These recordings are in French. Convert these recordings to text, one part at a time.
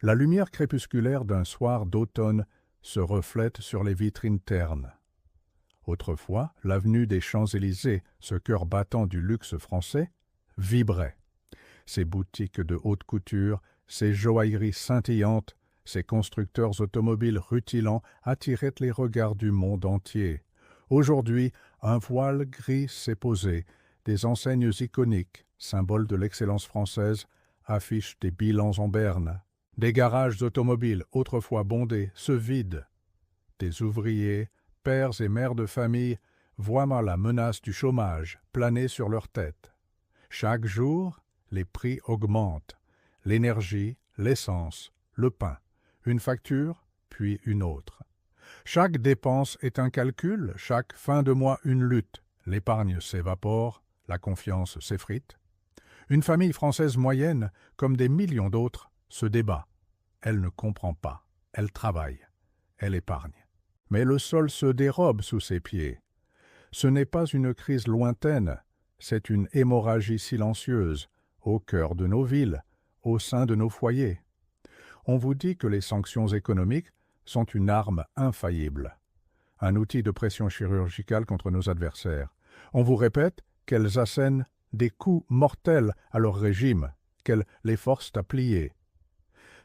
La lumière crépusculaire d'un soir d'automne se reflète sur les vitrines ternes. Autrefois, l'avenue des Champs-Élysées, ce cœur battant du luxe français, vibrait. Ses boutiques de haute couture, ses joailleries scintillantes, ses constructeurs automobiles rutilants attiraient les regards du monde entier. Aujourd'hui, un voile gris s'est posé, des enseignes iconiques, symboles de l'excellence française, affichent des bilans en berne. Des garages automobiles, autrefois bondés, se vident. Des ouvriers, pères et mères de famille, voient la menace du chômage planer sur leurs têtes. Chaque jour, les prix augmentent. L'énergie, l'essence, le pain. Une facture, puis une autre. Chaque dépense est un calcul, chaque fin de mois une lutte. L'épargne s'évapore, la confiance s'effrite. Une famille française moyenne, comme des millions d'autres, se débat. Elle ne comprend pas. Elle travaille. Elle épargne. Mais le sol se dérobe sous ses pieds. Ce n'est pas une crise lointaine, c'est une hémorragie silencieuse, au cœur de nos villes, au sein de nos foyers. On vous dit que les sanctions économiques sont une arme infaillible, un outil de pression chirurgicale contre nos adversaires. On vous répète qu'elles assènent des coups mortels à leur régime, qu'elles les forcent à plier.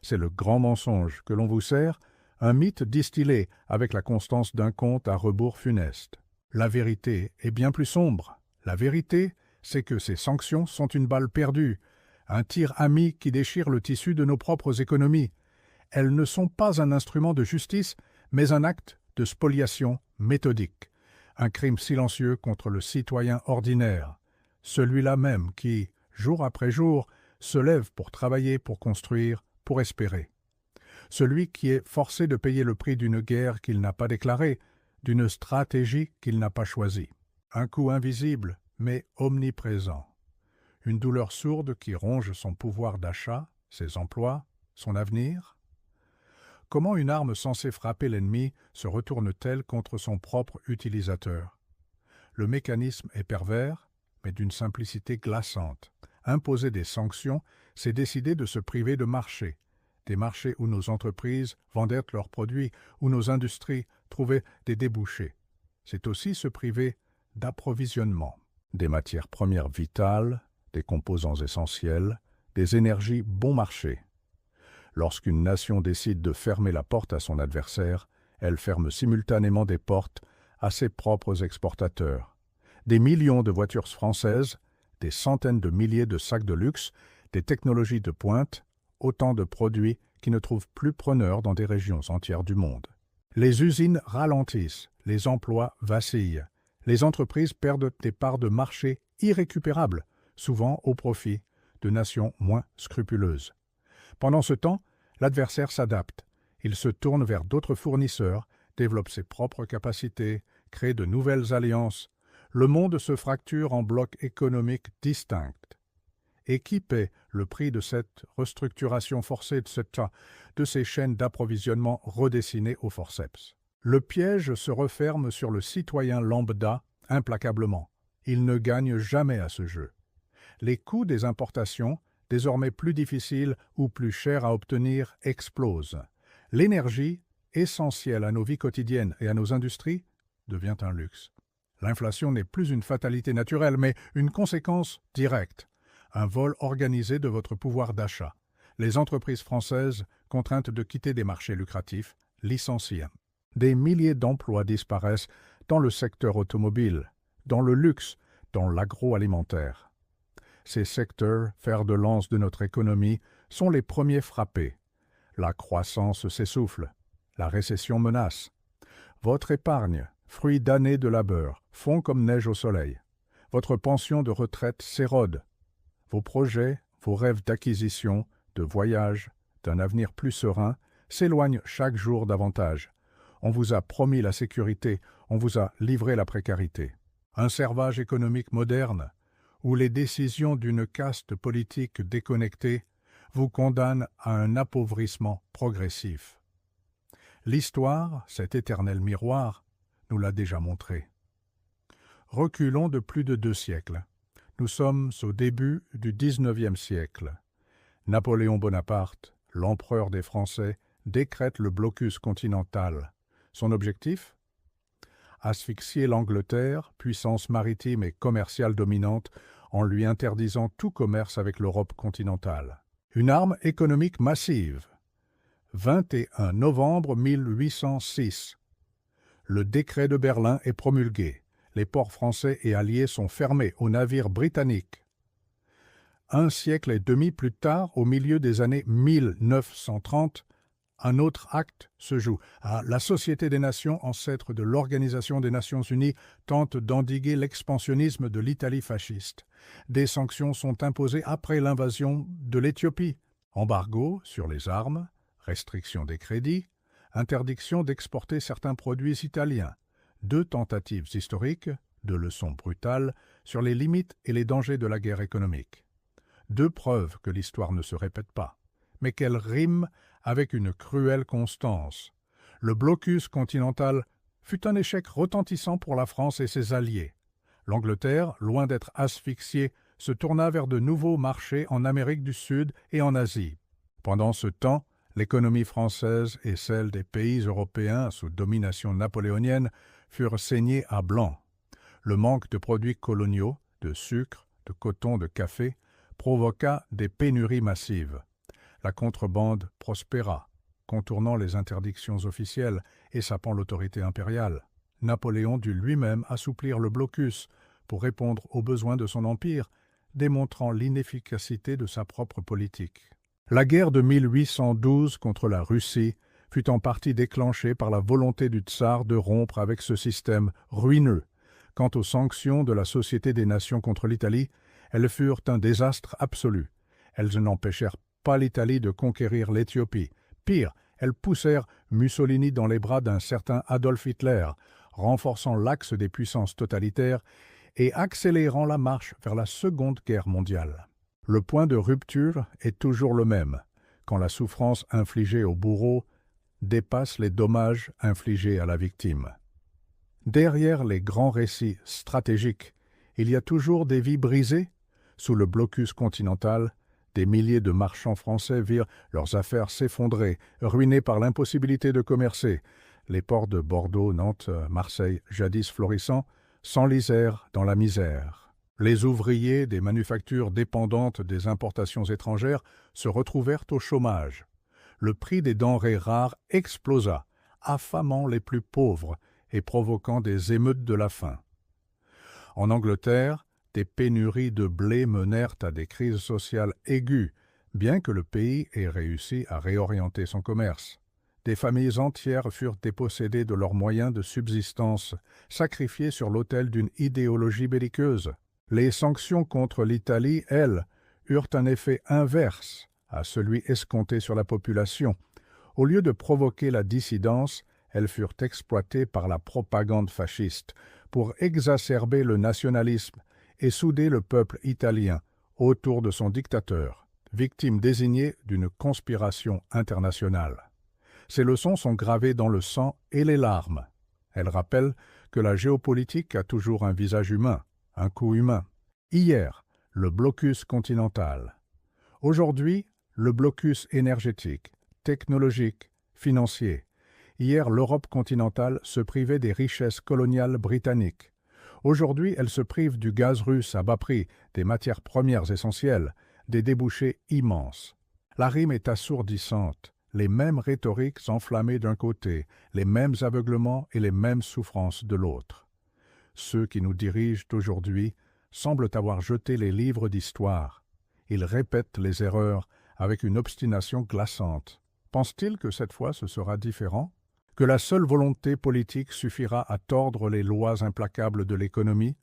C'est le grand mensonge que l'on vous sert, un mythe distillé avec la constance d'un conte à rebours funeste. La vérité est bien plus sombre. La vérité, c'est que ces sanctions sont une balle perdue, un tir ami qui déchire le tissu de nos propres économies. Elles ne sont pas un instrument de justice, mais un acte de spoliation méthodique, un crime silencieux contre le citoyen ordinaire, celui-là même qui, jour après jour, se lève pour travailler, pour construire, pour espérer. Celui qui est forcé de payer le prix d'une guerre qu'il n'a pas déclarée, d'une stratégie qu'il n'a pas choisie. Un coût invisible, mais omniprésent. Une douleur sourde qui ronge son pouvoir d'achat, ses emplois, son avenir. Comment une arme censée frapper l'ennemi se retourne-t-elle contre son propre utilisateur? Le mécanisme est pervers, mais d'une simplicité glaçante. Imposer des sanctions, c'est décider de se priver de marchés, des marchés où nos entreprises vendaient leurs produits, où nos industries trouvaient des débouchés. C'est aussi se priver d'approvisionnement, des matières premières vitales, des composants essentiels, des énergies bon marché. Lorsqu'une nation décide de fermer la porte à son adversaire, elle ferme simultanément des portes à ses propres exportateurs. Des millions de voitures françaises, des centaines de milliers de sacs de luxe, des technologies de pointe, autant de produits qui ne trouvent plus preneurs dans des régions entières du monde. Les usines ralentissent, les emplois vacillent, les entreprises perdent des parts de marché irrécupérables, souvent au profit de nations moins scrupuleuses. Pendant ce temps, l'adversaire s'adapte. Il se tourne vers d'autres fournisseurs, développe ses propres capacités, crée de nouvelles alliances. Le monde se fracture en blocs économiques distincts. Et qui paie le prix de cette restructuration forcée de ces chaînes d'approvisionnement redessinées au forceps? Le piège se referme sur le citoyen lambda implacablement. Il ne gagne jamais à ce jeu. Les coûts des importations, désormais plus difficiles ou plus chers à obtenir, explosent. L'énergie, essentielle à nos vies quotidiennes et à nos industries, devient un luxe. L'inflation n'est plus une fatalité naturelle, mais une conséquence directe. Un vol organisé de votre pouvoir d'achat. Les entreprises françaises, contraintes de quitter des marchés lucratifs, licencient. Des milliers d'emplois disparaissent dans le secteur automobile, dans le luxe, dans l'agroalimentaire. Ces secteurs, fers de lance de notre économie, sont les premiers frappés. La croissance s'essouffle, la récession menace. Votre épargne, fruit d'années de labeur, fond comme neige au soleil. Votre pension de retraite s'érode. Vos projets, vos rêves d'acquisition, de voyage, d'un avenir plus serein, s'éloignent chaque jour davantage. On vous a promis la sécurité, on vous a livré la précarité. Un servage économique moderne, où les décisions d'une caste politique déconnectée vous condamnent à un appauvrissement progressif. L'histoire, cet éternel miroir, nous l'a déjà montré. Reculons de plus de 2 siècles. Nous sommes au début du XIXe siècle. Napoléon Bonaparte, l'empereur des Français, décrète le blocus continental. Son objectif? Asphyxier l'Angleterre, puissance maritime et commerciale dominante, en lui interdisant tout commerce avec l'Europe continentale. Une arme économique massive. 21 novembre 1806. Le décret de Berlin est promulgué. Les ports français et alliés sont fermés aux navires britanniques. Un siècle et demi plus tard, au milieu des années 1930, un autre acte se joue. La Société des Nations, ancêtre de l'Organisation des Nations Unies, tente d'endiguer l'expansionnisme de l'Italie fasciste. Des sanctions sont imposées après l'invasion de l'Éthiopie. Embargo sur les armes, restriction des crédits, interdiction d'exporter certains produits italiens. 2 tentatives historiques, 2 leçons brutales sur les limites et les dangers de la guerre économique. 2 preuves que l'histoire ne se répète pas, mais qu'elle rime avec une cruelle constance. Le blocus continental fut un échec retentissant pour la France et ses alliés. L'Angleterre, loin d'être asphyxiée, se tourna vers de nouveaux marchés en Amérique du Sud et en Asie. Pendant ce temps, l'économie française et celle des pays européens sous domination napoléonienne furent saignées à blanc. Le manque de produits coloniaux, de sucre, de coton, de café, provoqua des pénuries massives. La contrebande prospéra, contournant les interdictions officielles et sapant l'autorité impériale. Napoléon dut lui-même assouplir le blocus pour répondre aux besoins de son empire, démontrant l'inefficacité de sa propre politique. La guerre de 1812 contre la Russie fut en partie déclenchée par la volonté du tsar de rompre avec ce système ruineux. Quant aux sanctions de la Société des Nations contre l'Italie, elles furent un désastre absolu. Elles n'empêchèrent pas l'Italie de conquérir l'Éthiopie. Pire, elles poussèrent Mussolini dans les bras d'un certain Adolf Hitler, renforçant l'axe des puissances totalitaires et accélérant la marche vers la Seconde Guerre mondiale. Le point de rupture est toujours le même, quand la souffrance infligée au bourreau dépasse les dommages infligés à la victime. Derrière les grands récits stratégiques, il y a toujours des vies brisées. Sous le blocus continental, des milliers de marchands français virent leurs affaires s'effondrer, ruinés par l'impossibilité de commercer. Les ports de Bordeaux, Nantes, Marseille, jadis florissants, s'enlisèrent dans la misère. Les ouvriers des manufactures dépendantes des importations étrangères se retrouvèrent au chômage. Le prix des denrées rares explosa, affamant les plus pauvres et provoquant des émeutes de la faim. En Angleterre, des pénuries de blé menèrent à des crises sociales aiguës, bien que le pays ait réussi à réorienter son commerce. Des familles entières furent dépossédées de leurs moyens de subsistance, sacrifiées sur l'autel d'une idéologie belliqueuse. Les sanctions contre l'Italie, elles, eurent un effet inverse à celui escompté sur la population. Au lieu de provoquer la dissidence, elles furent exploitées par la propagande fasciste pour exacerber le nationalisme et souder le peuple italien autour de son dictateur, victime désignée d'une conspiration internationale. Ces leçons sont gravées dans le sang et les larmes. Elles rappellent que la géopolitique a toujours un visage humain, un coût humain. Hier, le blocus continental. Aujourd'hui, le blocus énergétique, technologique, financier. Hier, l'Europe continentale se privait des richesses coloniales britanniques. Aujourd'hui, elle se prive du gaz russe à bas prix, des matières premières essentielles, des débouchés immenses. La rime est assourdissante. Les mêmes rhétoriques enflammées d'un côté, les mêmes aveuglements et les mêmes souffrances de l'autre. Ceux qui nous dirigent aujourd'hui semblent avoir jeté les livres d'histoire. Ils répètent les erreurs avec une obstination glaçante. Pensent-ils que cette fois ce sera différent? Que la seule volonté politique suffira à tordre les lois implacables de l'économie?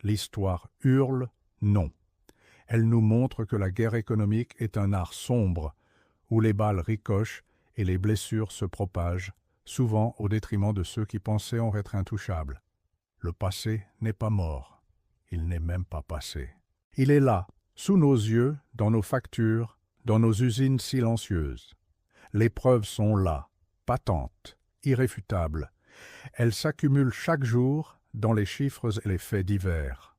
L'histoire hurle non. Elle nous montre que la guerre économique est un art sombre, où les balles ricochent et les blessures se propagent, souvent au détriment de ceux qui pensaient en être intouchables. Le passé n'est pas mort, il n'est même pas passé. Il est là, sous nos yeux, dans nos factures, dans nos usines silencieuses. Les preuves sont là, patentes, irréfutables. Elles s'accumulent chaque jour dans les chiffres et les faits divers.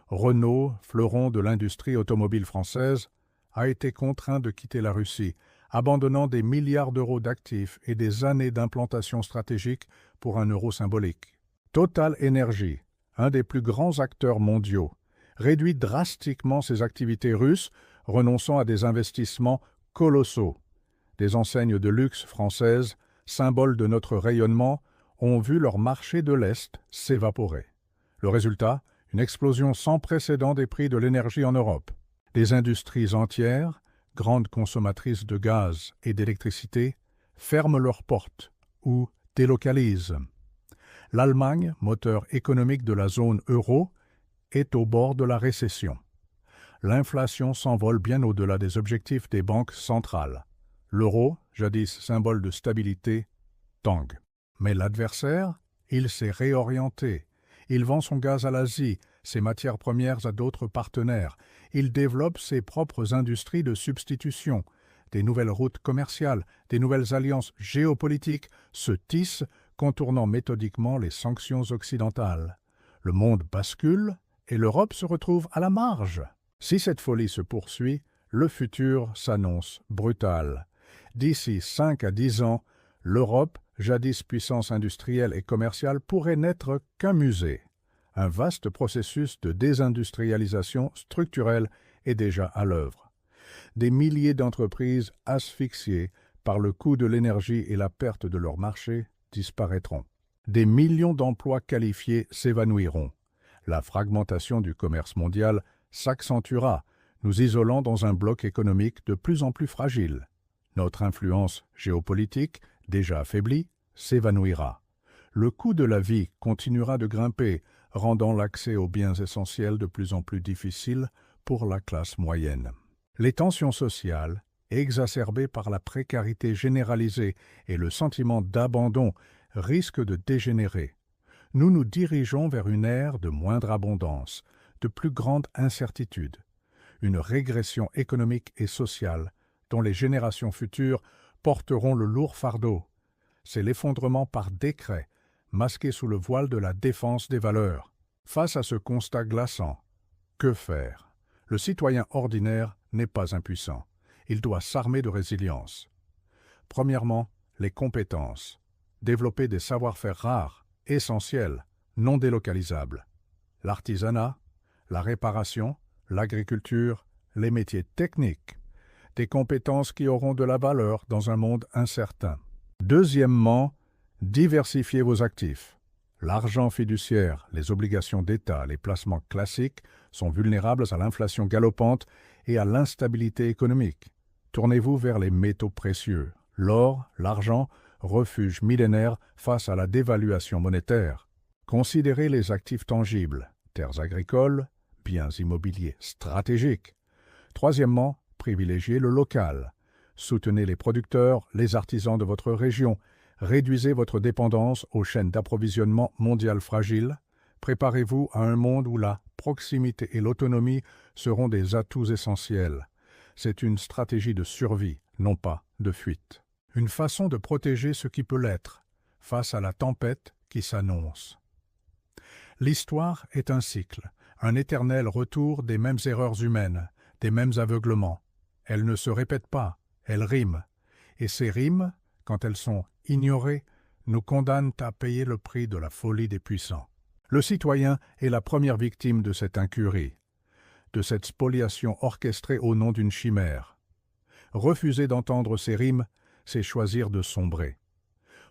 Renault, fleuron de l'industrie automobile française, a été contraint de quitter la Russie abandonnant des milliards d'euros d'actifs et des années d'implantation stratégique pour un euro symbolique. Total Energy, un des plus grands acteurs mondiaux, réduit drastiquement ses activités russes, renonçant à des investissements colossaux. Des enseignes de luxe françaises, symboles de notre rayonnement, ont vu leur marché de l'Est s'évaporer. Le résultat, une explosion sans précédent des prix de l'énergie en Europe. Des industries entières, grandes consommatrices de gaz et d'électricité, ferment leurs portes ou délocalisent. L'Allemagne, moteur économique de la zone euro, est au bord de la récession. L'inflation s'envole bien au-delà des objectifs des banques centrales. L'euro, jadis symbole de stabilité, tangue. Mais l'adversaire, il s'est réorienté. Il vend son gaz à l'Asie, ses matières premières à d'autres partenaires. Il développe ses propres industries de substitution. Des nouvelles routes commerciales, des nouvelles alliances géopolitiques se tissent, contournant méthodiquement les sanctions occidentales. Le monde bascule et l'Europe se retrouve à la marge. Si cette folie se poursuit, le futur s'annonce brutal. D'ici 5 à 10 ans, l'Europe, jadis puissance industrielle et commerciale, pourrait n'être qu'un musée. Un vaste processus de désindustrialisation structurelle est déjà à l'œuvre. Des milliers d'entreprises asphyxiées par le coût de l'énergie et la perte de leur marché disparaîtront. Des millions d'emplois qualifiés s'évanouiront. La fragmentation du commerce mondial s'accentuera, nous isolant dans un bloc économique de plus en plus fragile. Notre influence géopolitique, déjà affaiblie, s'évanouira. Le coût de la vie continuera de grimper, rendant l'accès aux biens essentiels de plus en plus difficile pour la classe moyenne. Les tensions sociales, exacerbées par la précarité généralisée et le sentiment d'abandon, risquent de dégénérer. Nous nous dirigeons vers une ère de moindre abondance, de plus grande incertitude, une régression économique et sociale dont les générations futures porteront le lourd fardeau. C'est l'effondrement par décret, masqué sous le voile de la défense des valeurs. Face à ce constat glaçant, que faire? Le citoyen ordinaire n'est pas impuissant. Il doit s'armer de résilience. Premièrement, les compétences. Développer des savoir-faire rares, essentiels, non délocalisables. L'artisanat, la réparation, l'agriculture, les métiers techniques. Des compétences qui auront de la valeur dans un monde incertain. Deuxièmement, diversifier vos actifs. L'argent fiduciaire, les obligations d'État, les placements classiques sont vulnérables à l'inflation galopante et à l'instabilité économique. Tournez-vous vers les métaux précieux. L'or, l'argent, refuge millénaire face à la dévaluation monétaire. Considérez les actifs tangibles, terres agricoles, biens immobiliers stratégiques. Troisièmement, privilégiez le local. Soutenez les producteurs, les artisans de votre région. Réduisez votre dépendance aux chaînes d'approvisionnement mondiales fragiles. Préparez-vous à un monde où la proximité et l'autonomie seront des atouts essentiels. C'est une stratégie de survie, non pas de fuite. Une façon de protéger ce qui peut l'être, face à la tempête qui s'annonce. L'histoire est un cycle, un éternel retour des mêmes erreurs humaines, des mêmes aveuglements. Elles ne se répètent pas, elles riment. Et ces rimes, quand elles sont ignorées, nous condamnent à payer le prix de la folie des puissants. Le citoyen est la première victime de cette incurie, de cette spoliation orchestrée au nom d'une chimère. Refuser d'entendre ces rimes, c'est choisir de sombrer.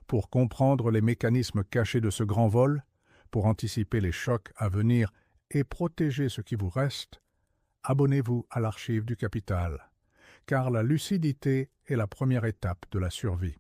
Pour comprendre les mécanismes cachés de ce grand vol, pour anticiper les chocs à venir et protéger ce qui vous reste, abonnez-vous à l'Archive du Capital, car la lucidité est la première étape de la survie.